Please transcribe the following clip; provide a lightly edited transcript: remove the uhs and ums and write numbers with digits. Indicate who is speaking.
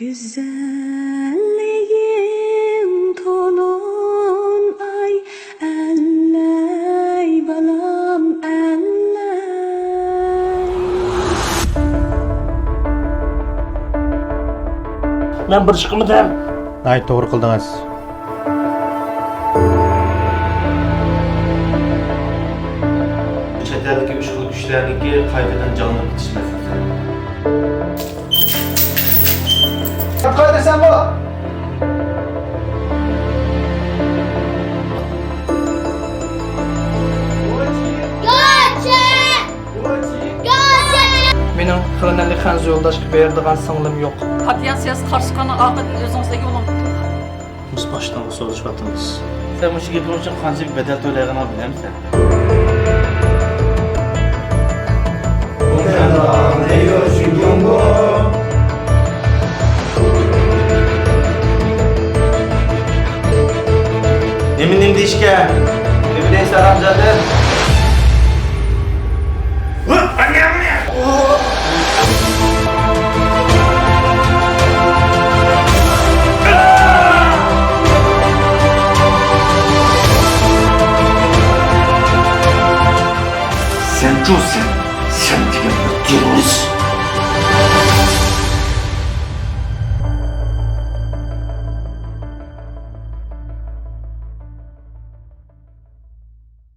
Speaker 1: Güzelliğin tonun ay elley balam elley.
Speaker 2: Ben bir çıkımıdım.
Speaker 3: Ay doğru kıldınız.
Speaker 4: Çeterdeki uşkul güçlerdeki kaybeden canlı bitişmesin sen.
Speaker 3: Yapma sen bu.
Speaker 5: Mening Xanali Xanz yo'ldoshga beradigan singlim yo'q.
Speaker 6: Partiyasiyasi qarshi chiqqan aqid o'zingizga yo'lim.
Speaker 2: Biz baştan soruşmatımız.
Speaker 4: Sen bu işi yapmak için kanca bir bedel töleğini bilir misin? Eminim dişke. Evideyiz aramcadı. Sen çulsun.